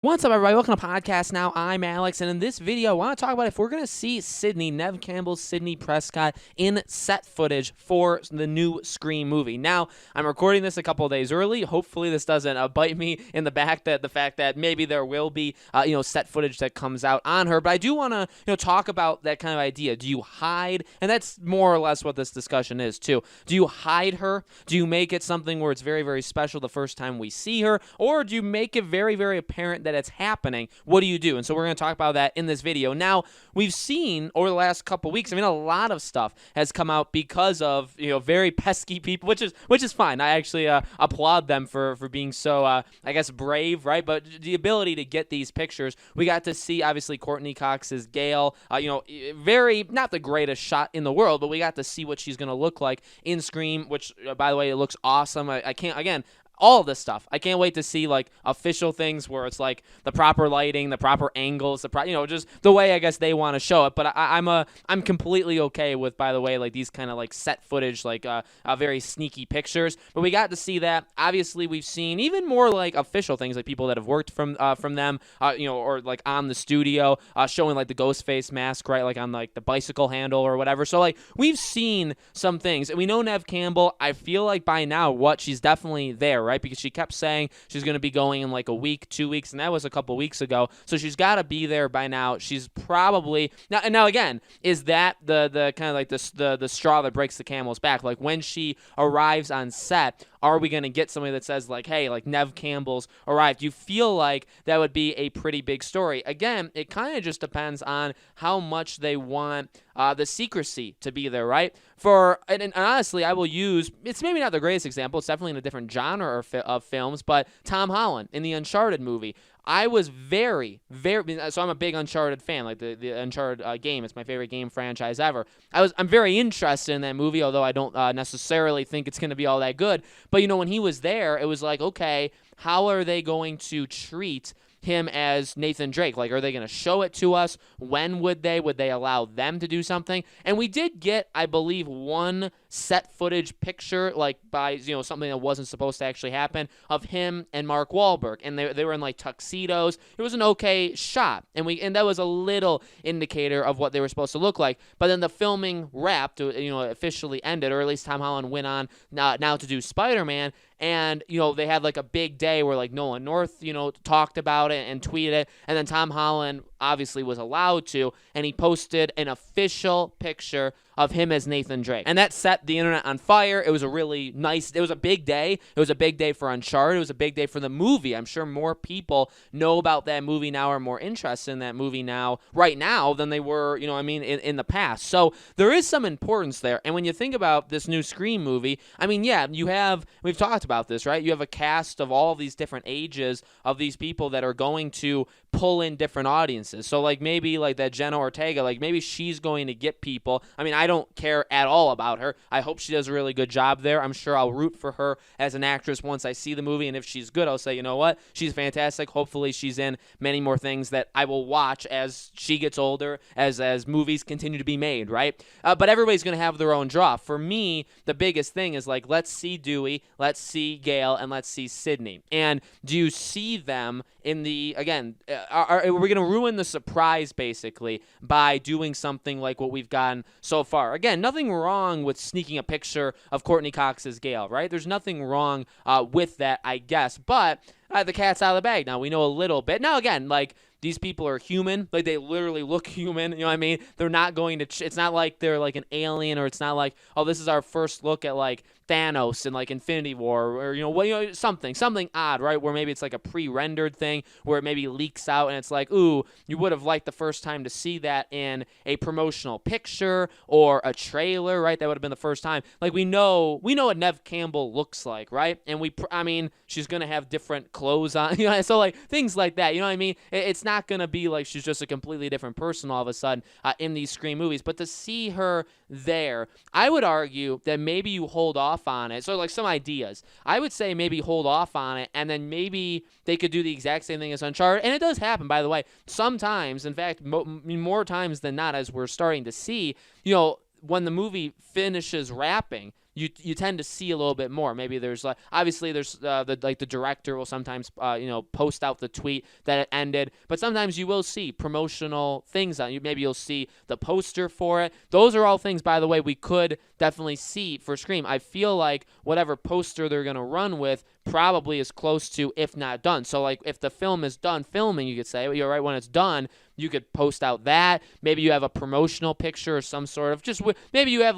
What's up, everybody? Welcome to Podcast Now. I'm Alex, and in this video, I want to talk about if we're going to see Sidney, Nev Campbell's Sidney Prescott, in set footage for the new Scream movie. Now, I'm recording this a couple of days early. Hopefully, this doesn't bite me in the back, that the fact that maybe there will be, set footage that comes out on her. But I do want to, talk about that kind of idea. Do you hide? And that's more or less what this discussion is, too. Do you hide her? Do you make it something where it's very, very special the first time we see her? Or do you make it very, very apparent that it's happening? What do you do? And so we're going to talk about that in this video. Now, we've seen over the last couple weeks, a lot of stuff has come out because of, very pesky people, which is fine. I actually applaud them for being so, brave, right? But the ability to get these pictures, we got to see, obviously, Courtney Cox's Gail, very, not the greatest shot in the world, but we got to see what she's going to look like in Scream, which, by the way, it looks awesome. I can't, again, all of this stuff. I can't wait to see official things where it's like the proper lighting, the proper angles, just the way I guess they want to show it. But I'm completely okay with, by the way, these kind of set footage, very sneaky pictures. But we got to see that. Obviously, we've seen even more official things, like people that have worked from them, or on the studio, showing the ghost face mask, right, on the bicycle handle or whatever. So we've seen some things, and we know Nev Campbell. I feel like by now, she's definitely there, right? Because she kept saying she's going to be going in a week, 2 weeks, and that was a couple weeks ago. So she's got to be there by now. She's probably now again, is that the kind of the straw that breaks the camel's back? When she arrives on set, are we going to get somebody that says hey, Nev Campbell's arrived? You feel like that would be a pretty big story. Again, it kind of just depends on how much they want the secrecy to be there, right? And honestly, I will use, it's maybe not the greatest example. It's definitely in a different genre of films, but Tom Holland in the Uncharted movie. I was very, so I'm a big Uncharted fan, the Uncharted game. It's my favorite game franchise ever. I'm very interested in that movie, although I don't necessarily think it's going to be all that good. But, when he was there, it was okay, how are they going to treat him as Nathan Drake? are they going to show it to us? When would they? Would they allow them to do something? And we did get, I believe, one set footage picture, by, something that wasn't supposed to actually happen, of him and Mark Wahlberg. And they were in, tuxedos. It was an okay shot. And that was a little indicator of what they were supposed to look like. But then the filming wrapped, officially ended, or at least Tom Holland went on now to do Spider-Man. And, they had a big day where Nolan North, talked about it and tweeted it. And then Tom Holland obviously was allowed to. And he posted an official picture of him as Nathan Drake. And that set the internet on fire. It was a really nice, it was a big day. It was a big day for Uncharted. It was a big day for the movie. I'm sure more people know about that movie now, are more interested in that movie right now, than they were, in the past. So there is some importance there. And when you think about this new Scream movie, we've talked about this, right? You have a cast of all these different ages of these people that are going to pull in different audiences. So maybe that Jenna Ortega, maybe she's going to get people. I don't care at all about her. I hope she does a really good job there. I'm sure I'll root for her as an actress once I see the movie, and if she's good, I'll say, you know what, she's fantastic. Hopefully she's in many more things that I will watch as she gets older, as movies continue to be made, right? But everybody's going to have their own draw. For me, the biggest thing is let's see Dewey, let's see Gail, and let's see Sidney. And do you see them in the, again, are we going to ruin the surprise, basically, by doing something like what we've gotten so far? Again, nothing wrong with sneaking a picture of Courtney Cox's Gail, right? There's nothing wrong with that, I guess. But the cat's out of the bag now. We know a little bit. Now, again, these people are human. They literally look human. You know what I mean? They're not going to, it's not like they're an alien, or it's not oh, this is our first look at Thanos in Infinity War, or something odd, right? Where maybe it's a pre-rendered thing where it maybe leaks out, and it's ooh, you would have liked the first time to see that in a promotional picture or a trailer, right? That would have been the first time. We know what Nev Campbell looks like, right? And she's gonna have different clothes on, so things like that. You know what I mean? It's not gonna be she's just a completely different person all of a sudden in these Scream movies. But to see her there, I would argue that maybe you hold off on it. So some ideas, I would say maybe hold off on it, and then maybe they could do the exact same thing as Uncharted. And it does happen, by the way, sometimes. In fact, more times than not, as we're starting to see, when the movie finishes wrapping, you tend to see a little bit more. Maybe there's obviously there's the director will sometimes post out the tweet that it ended, but sometimes you will see promotional things on you. Maybe you'll see the poster for it. Those are all things, by the way, we could definitely see for Scream. I feel like whatever poster they're going to run with probably is close to, if not done. So, like, if the film is done filming, you could say, you're right, when it's done, you could post out that. Maybe you have a promotional picture or some sort of maybe you have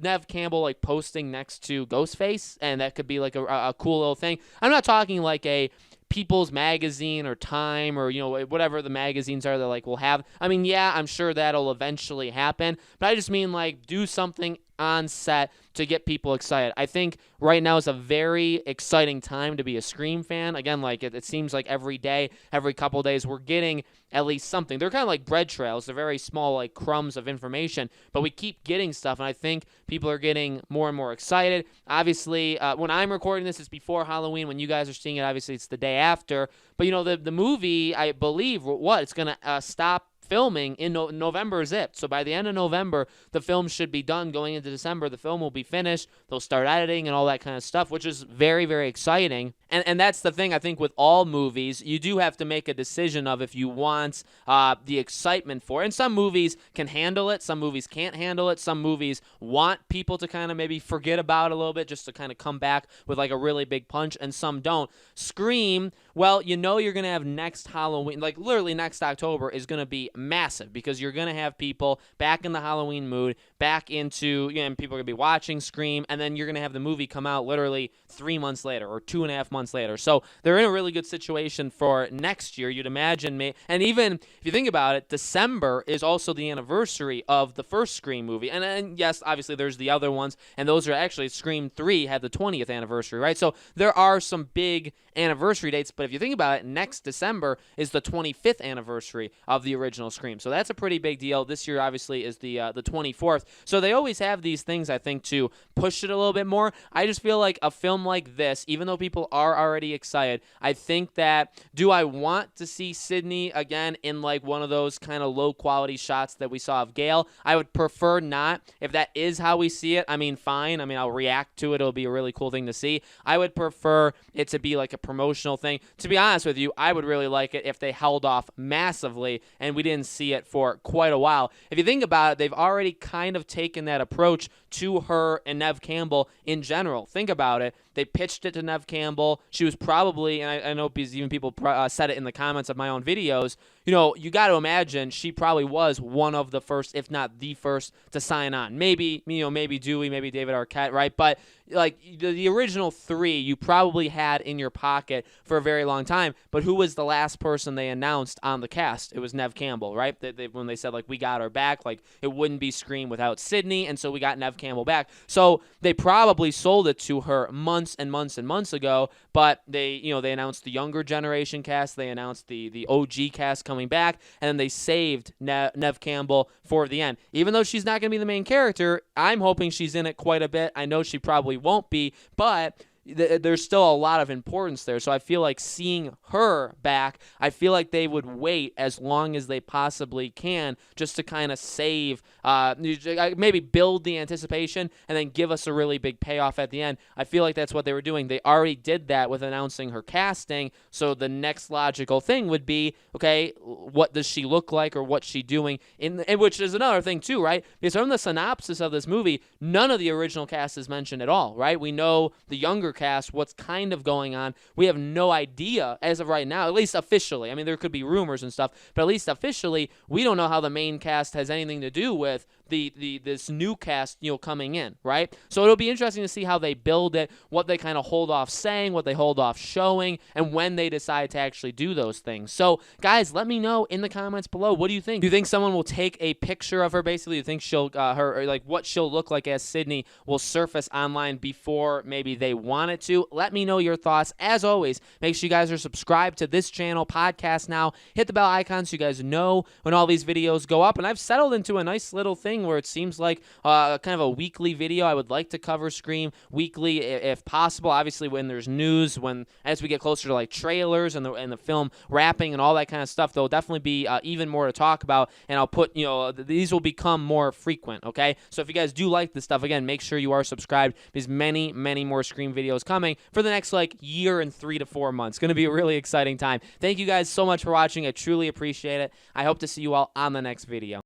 Nev Campbell like posting next to Ghostface, and that could be like a cool little thing. I'm not talking like a People's Magazine or Time or whatever the magazines are that like will have. I mean, yeah, I'm sure that'll eventually happen, but I just mean like do something on set to get people excited. I think right now is a very exciting time to be a Scream fan. Again, like it seems like every day, every couple days, we're getting at least something. They're kind of like bread trails. They're very small, like crumbs of information, but we keep getting stuff, and I think people are getting more and more excited. Obviously, when I'm recording this, it's before Halloween. When you guys are seeing it, obviously, it's the day after. But, the movie, I believe, it's going to stop filming in November is it. So by the end of November, the film should be done. Going into December, the film will be finished. They'll start editing and all that kind of stuff, which is very, very exciting. And that's the thing, I think, with all movies, you do have to make a decision of if you want the excitement for it. And some movies can handle it. Some movies can't handle it. Some movies want people to kind of maybe forget about it a little bit just to kind of come back with like a really big punch, and some don't. Scream, well, you're going to have next Halloween, like literally next October is going to be massive because you're going to have people back in the Halloween mood, back into, and people are going to be watching Scream, and then you're going to have the movie come out literally 3 months later or 2.5 months later. So they're in a really good situation for next year, you'd imagine. And even if you think about it, December is also the anniversary of the first Scream movie. And yes, obviously there's the other ones, and those are actually, Scream 3 had the 20th anniversary, right? So there are some big anniversary dates, but if you think about it, next December is the 25th anniversary of the original Scream. So that's a pretty big deal. This year, obviously, is the 24th. So they always have these things, I think, to push it a little bit more. I just feel like a film like this, even though people are already excited, I think that, do I want to see Sidney again in like one of those kind of low-quality shots that we saw of Gale? I would prefer not. If that is how we see it, I mean, fine. I mean, I'll react to it. It'll be a really cool thing to see. I would prefer it to be like a promotional thing. To be honest with you, I would really like it if they held off massively and we didn't see it for quite a while. If you think about it, they've already kind of taken that approach to her and Nev Campbell in general. Think about it. They pitched it to Nev Campbell. She was probably, and I know because even people said it in the comments of my own videos, you got to imagine she probably was one of the first, if not the first, to sign on. Maybe, maybe Dewey, maybe David Arquette, right? But like the original three you probably had in your pocket for a very long time. But who was the last person they announced on the cast? It was Nev Campbell, right? When they said, like, we got her back, like, it wouldn't be Scream without Sidney, and so we got Nev Campbell back. So they probably sold it to her months and months and months ago, but they announced the younger generation cast, they announced the OG cast coming back, and then they saved Nev Campbell for the end. Even though she's not going to be the main character, I'm hoping she's in it quite a bit. I know she probably won't be, but there's still a lot of importance there. So I feel like seeing her back, I feel like they would wait as long as they possibly can just to kind of save, maybe build the anticipation and then give us a really big payoff at the end. I feel like that's what they were doing. They already did that with announcing her casting. So the next logical thing would be, okay, what does she look like or what's she doing? Which is another thing too, right? Because from the synopsis of this movie, none of the original cast is mentioned at all, right? We know the younger cast, what's kind of going on. We have no idea as of right now, at least officially. I mean, there could be rumors and stuff, but at least officially, we don't know how the main cast has anything to do with this new cast, coming in, right? So it'll be interesting to see how they build it, what they kind of hold off saying, what they hold off showing, and when they decide to actually do those things. So, guys, let me know in the comments below. What do you think? Do you think someone will take a picture of her? Basically, do you think she'll what she'll look like as Sidney will surface online before maybe they want it to? Let me know your thoughts. As always, make sure you guys are subscribed to this channel, Podcast Now. Hit the bell icon so you guys know when all these videos go up. And I've settled into a nice little thing thing where it seems like kind of a weekly video. I would like to cover Scream weekly if possible. Obviously, when there's news, as we get closer to like trailers and the film wrapping and all that kind of stuff, there'll definitely be even more to talk about. And I'll put, these will become more frequent. Okay, so if you guys do like this stuff, again, make sure you are subscribed, because many more Scream videos coming for the next like year and 3 to 4 months. Going to be a really exciting time. Thank you guys so much for watching. I truly appreciate it. I hope to see you all on the next video.